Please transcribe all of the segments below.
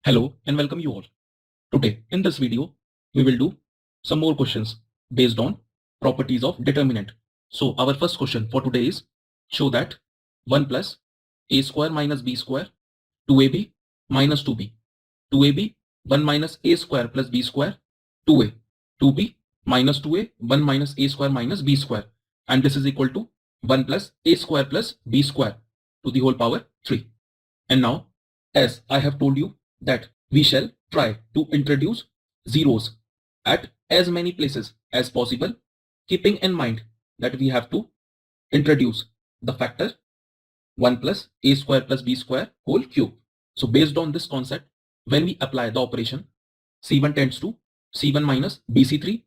Hello and welcome you all. Today in this video, we will do some more questions based on properties of determinant. So our first question for today is show that 1 plus a square minus b square 2ab minus 2b 2ab 1 minus a square plus b square 2a 2b minus 2a 1 minus a square minus b square, and this is equal to 1 plus a square plus b square to the whole power 3. And now, as I have told you that we shall try to introduce zeros at as many places as possible, keeping in mind that we have to introduce the factor 1 plus a square plus b square whole cube. So based on this concept, when we apply the operation, C1 tends to C1 minus BC3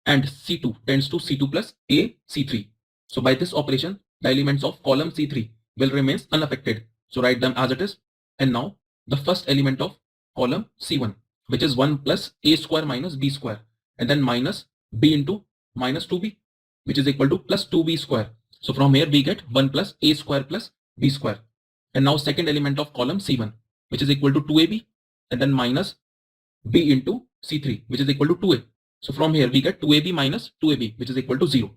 and C2 tends to C2 plus AC3. So by this operation, the elements of column C3 will remain unaffected. So write them as it is. And now the first element of column C1, which is 1 plus a square minus b square, and then minus b into minus 2b, which is equal to plus 2b square. So from here we get 1 plus a square plus b square. And now second element of column C1, which is equal to 2ab, and then minus b into C3, which is equal to 2a. So from here we get 2ab minus 2ab, which is equal to 0.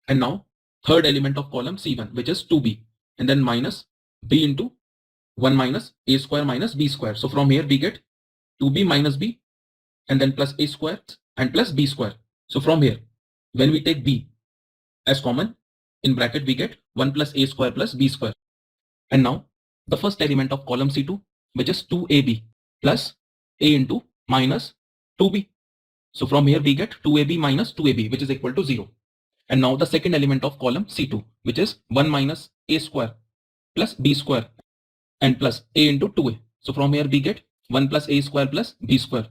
And now third element of column C1, which is 2b, and then minus b into 1 minus a square minus b square. So from here we get 2b minus b, and then plus a square and plus b square. So from here, when we take b as common, in bracket we get 1 plus a square plus b square. And now the first element of column C2, which is 2ab plus a into minus 2b. So from here we get 2ab minus 2ab, which is equal to 0. And now the second element of column C2, which is 1 minus a square plus b square and plus a into 2a. So from here we get 1 plus a square plus b square.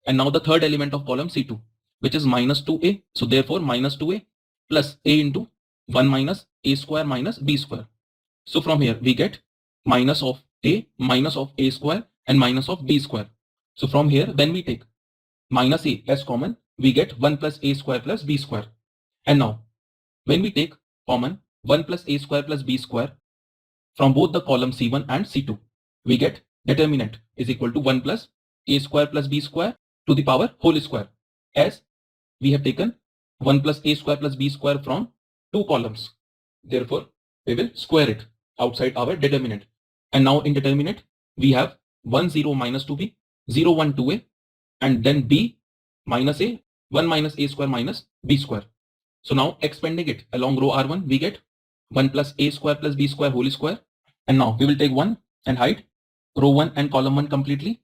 And now the third element of column C2, which is minus 2a. So therefore minus 2a plus a into 1 minus a square minus b square. So from here we get minus of a square and minus of b square. So from here when we take minus a as common, we get 1 plus a square plus b square. And now when we take common 1 plus a square plus b square from both the column C1 and C2, we get determinant is equal to 1 plus a square plus b square to the power whole square, as we have taken 1 plus a square plus b square from two columns. Therefore, we will square it outside our determinant. And now in determinant, we have 1 0 minus 2b, 0 1 2a, and then b minus a, 1 minus a square minus b square. So now expanding it along row R1, we get 1 plus a square plus b square whole square. And now we will take 1 and hide row 1 and column 1 completely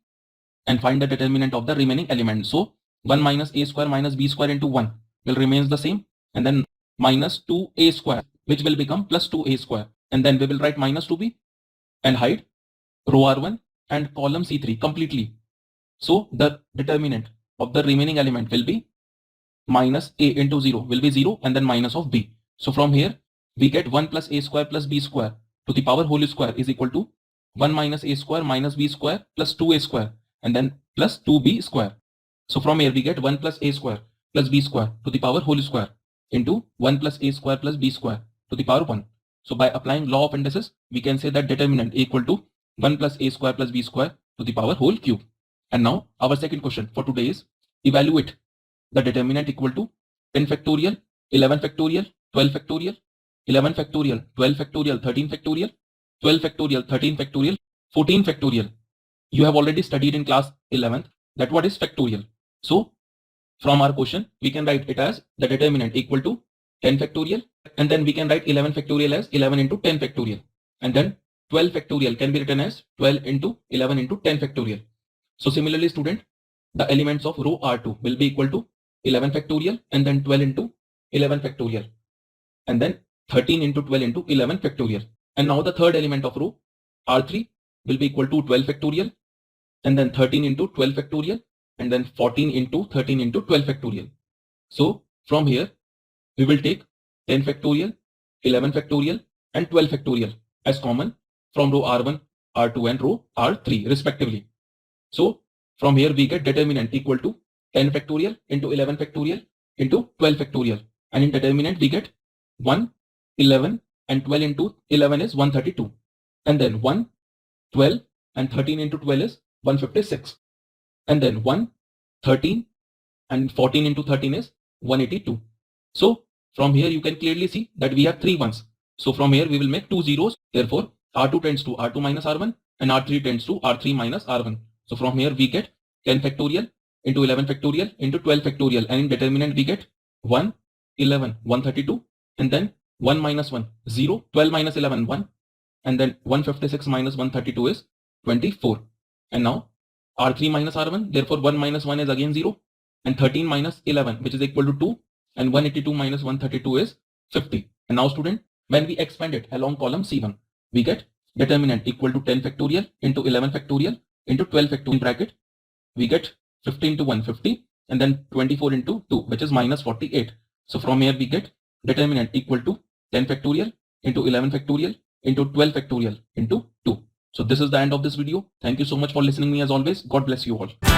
and find the determinant of the remaining element. So 1 minus a square minus b square into 1 will remains the same, and then minus 2a square, which will become plus 2a square. And then we will write minus 2b and hide row R1 and column C3 completely. So the determinant of the remaining element will be minus a into 0 will be 0, and then minus of b. So from here we get 1 plus a square plus b square to the power whole square is equal to 1 minus a square minus b square plus 2a square, and then plus 2b square. So from here we get 1 plus a square plus b square to the power whole square into 1 plus a square plus b square to the power 1. So by applying law of indices, we can say that determinant equal to 1 plus a square plus b square to the power whole cube. And now our second question for today is evaluate the determinant equal to 10 factorial, 11 factorial, 12 factorial, 11 factorial, 12 factorial, 13 factorial, 12 factorial, 13 factorial, 14 factorial. You have already studied in class 11th that what is factorial. So from our question, we can write it as the determinant equal to 10 factorial, and then we can write 11 factorial as 11 into 10 factorial, and then 12 factorial can be written as 12 into 11 into 10 factorial. So similarly, student, the elements of row R2 will be equal to 11 factorial and then 12 into 11 factorial, and then 13 into 12 into 11 factorial. And now the third element of row R3 will be equal to 12 factorial and then 13 into 12 factorial, and then 14 into 13 into 12 factorial. So from here we will take 10 factorial, 11 factorial and 12 factorial as common from row R1, R2 and row R3 respectively. So from here we get determinant equal to 10 factorial into 11 factorial into 12 factorial, and in determinant we get 1, 11 and 12 into 11 is 132, and then 1, 12 and 13 into 12 is 156. And then 1, 13, and 14 into 13 is 182. So from here you can clearly see that we have 3 ones. So from here we will make 2 zeros. Therefore R2 tends to R2 minus R1 and R3 tends to R3 minus R1. So from here we get 10 factorial into 11 factorial into 12 factorial, and in determinant we get 1, 11, 132, and then 1 minus 1, 0, 12 minus 11, 1, and then 156 minus 132 is 24. And now R3 minus R1, therefore 1 minus 1 is again 0, and 13 minus 11, which is equal to 2, and 182 minus 132 is 50. And now student, when we expand it along column C1, we get determinant equal to 10 factorial into 11 factorial into 12 factorial. In bracket, we get 50 into 1, 50, and then 24 into 2, which is minus 48. So from here we get determinant equal to 10 factorial into 11 factorial into 12 factorial into 2. So this is the end of this video. Thank you so much for listening me as always. God bless you all.